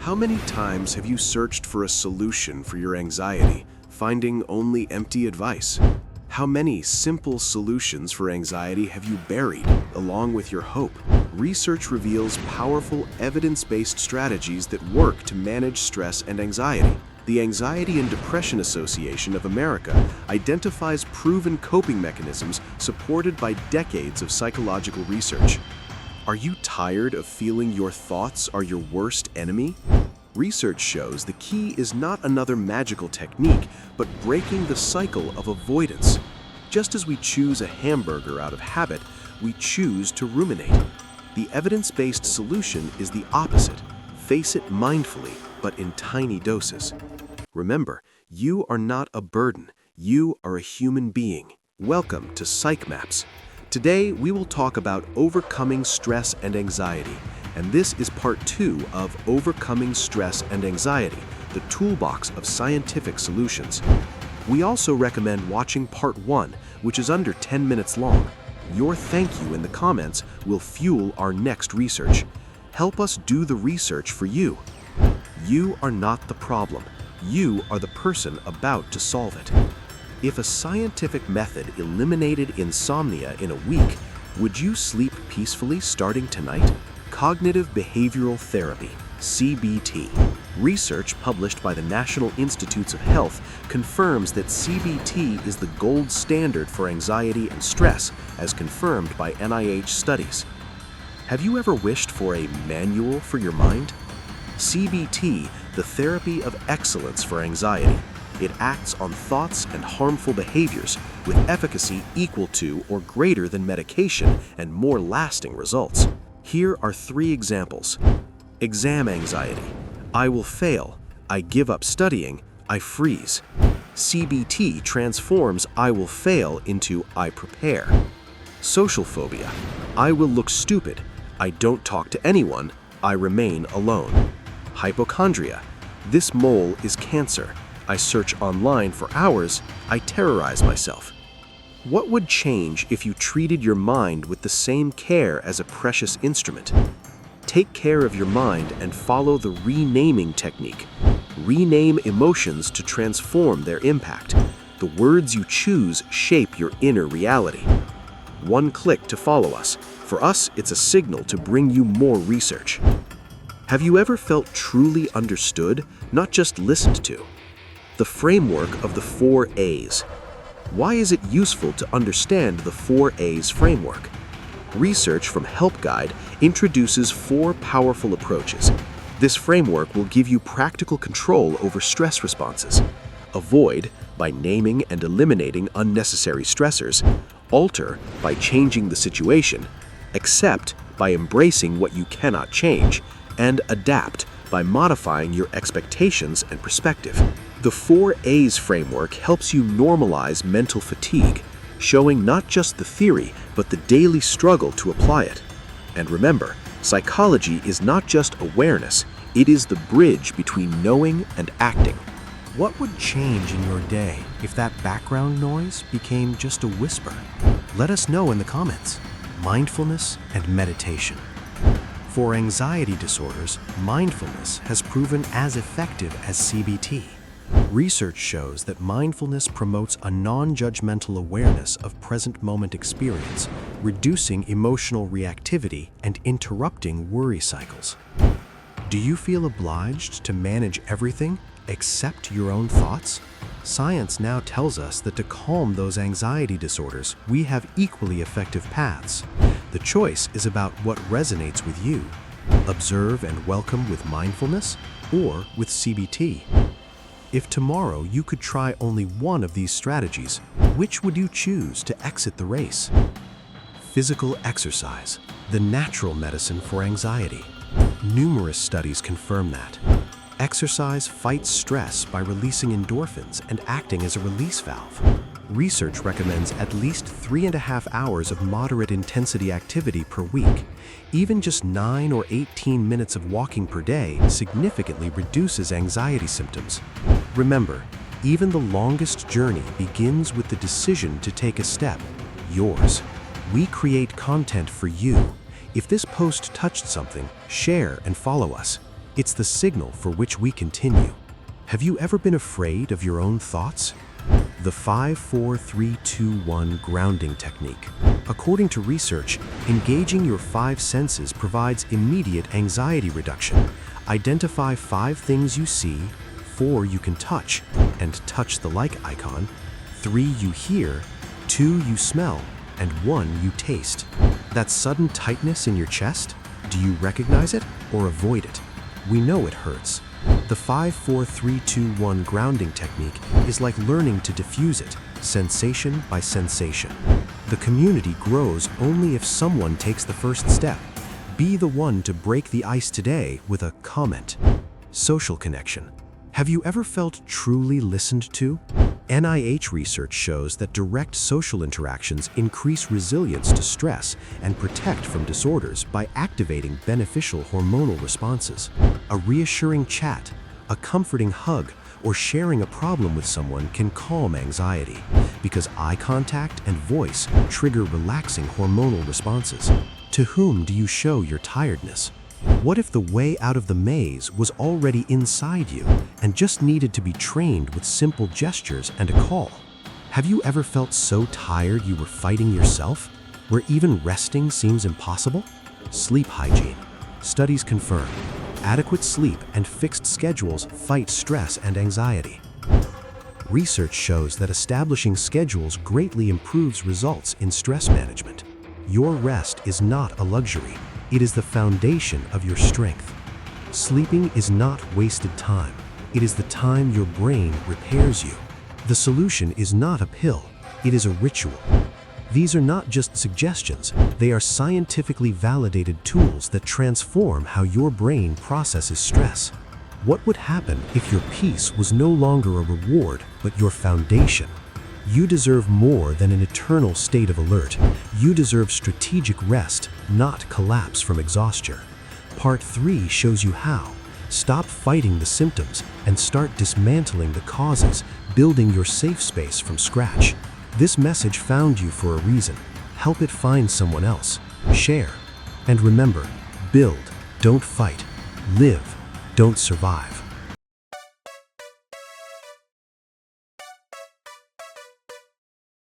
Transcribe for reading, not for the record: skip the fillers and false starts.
How many times have you searched for a solution for your anxiety, finding only empty advice? How many simple solutions for anxiety have you buried, along with your hope? Research reveals powerful, evidence-based strategies that work to manage stress and anxiety. The Anxiety and Depression Association of America identifies proven coping mechanisms supported by decades of psychological research. Are you tired of feeling your thoughts are your worst enemy? Research shows the key is not another magical technique, but breaking the cycle of avoidance. Just as we choose a hamburger out of habit, we choose to ruminate. The evidence-based solution is the opposite. Face it mindfully, but in tiny doses. Remember, you are not a burden. You are a human being. Welcome to Psych Maps. Today, we will talk about overcoming stress and anxiety. And this is part 2 of Overcoming Stress and Anxiety, the toolbox of scientific solutions. We also recommend watching part 1, which is under 10 minutes long. Your thank you in the comments will fuel our next research. Help us do the research for you. You are not the problem. You are the person about to solve it. If a scientific method eliminated insomnia in a week, would you sleep peacefully starting tonight? Cognitive Behavioral Therapy, CBT. Research published by the National Institutes of Health confirms that CBT is the gold standard for anxiety and stress, as confirmed by NIH studies. Have you ever wished for a manual for your mind? CBT, the therapy of excellence for anxiety. It acts on thoughts and harmful behaviors with efficacy equal to or greater than medication and more lasting results. Here are 3 examples. Exam anxiety. I will fail. I give up studying. I freeze. CBT transforms I will fail into I prepare. Social phobia. I will look stupid. I don't talk to anyone. I remain alone. Hypochondria. This mole is cancer. I search online for hours. I terrorize myself. What would change if you treated your mind with the same care as a precious instrument? Take care of your mind and follow the renaming technique. Rename emotions to transform their impact. The words you choose shape your inner reality. 1 click to follow us. For us, it's a signal to bring you more research. Have you ever felt truly understood, not just listened to? The framework of the 4 A's. Why is it useful to understand the 4 A's framework? Research from Help Guide introduces 4 powerful approaches. This framework will give you practical control over stress responses. Avoid, by naming and eliminating unnecessary stressors. Alter, by changing the situation. Accept, by embracing what you cannot change. And adapt, by modifying your expectations and perspective. The 4 A's framework helps you normalize mental fatigue, showing not just the theory, but the daily struggle to apply it. And remember, psychology is not just awareness, it is the bridge between knowing and acting. What would change in your day if that background noise became just a whisper? Let us know in the comments. Mindfulness and meditation. For anxiety disorders, mindfulness has proven as effective as CBT. Research shows that mindfulness promotes a non-judgmental awareness of present moment experience, reducing emotional reactivity and interrupting worry cycles. Do you feel obliged to manage everything except your own thoughts? Science now tells us that to calm those anxiety disorders, we have equally effective paths. The choice is about what resonates with you. Observe and welcome with mindfulness or with CBT. If tomorrow you could try only one of these strategies, which would you choose to exit the race? Physical exercise, the natural medicine for anxiety. Numerous studies confirm that. Exercise fights stress by releasing endorphins and acting as a release valve. Research recommends at least 3.5 hours of moderate intensity activity per week. Even just 9 or 18 minutes of walking per day significantly reduces anxiety symptoms. Remember, even the longest journey begins with the decision to take a step, yours. We create content for you. If this post touched something, share and follow us. It's the signal for which we continue. Have you ever been afraid of your own thoughts? The 5-4-3-2-1 grounding technique. According to research, engaging your 5 senses provides immediate anxiety reduction. Identify 5 things you see, 4 you can touch, and touch the like icon, 3 you hear, 2 you smell, and 1 you taste. That sudden tightness in your chest? Do you recognize it or avoid it? We know it hurts. The 5-4-3-2-1 grounding technique is like learning to diffuse it, sensation by sensation. The community grows only if someone takes the first step. Be the one to break the ice today with a comment. Social connection. Have you ever felt truly listened to? NIH research shows that direct social interactions increase resilience to stress and protect from disorders by activating beneficial hormonal responses. A reassuring chat, a comforting hug, or sharing a problem with someone can calm anxiety, because eye contact and voice trigger relaxing hormonal responses. To whom do you show your tiredness? What if the way out of the maze was already inside you and just needed to be trained with simple gestures and a call? Have you ever felt so tired you were fighting yourself, where even resting seems impossible? Sleep hygiene. Studies confirm adequate sleep and fixed schedules fight stress and anxiety. Research shows that establishing schedules greatly improves results in stress management. Your rest is not a luxury. It is the foundation of your strength. Sleeping is not wasted time. It is the time your brain repairs you. The solution is not a pill. It is a ritual. These are not just suggestions. They are scientifically validated tools that transform how your brain processes stress. What would happen if your peace was no longer a reward, but your foundation? You deserve more than an eternal state of alert. You deserve strategic rest, not collapse from exhaustion. Part 3 shows you how. Stop fighting the symptoms and start dismantling the causes, building your safe space from scratch. This message found you for a reason. Help it find someone else. Share. And remember, build, don't fight. Live, don't survive.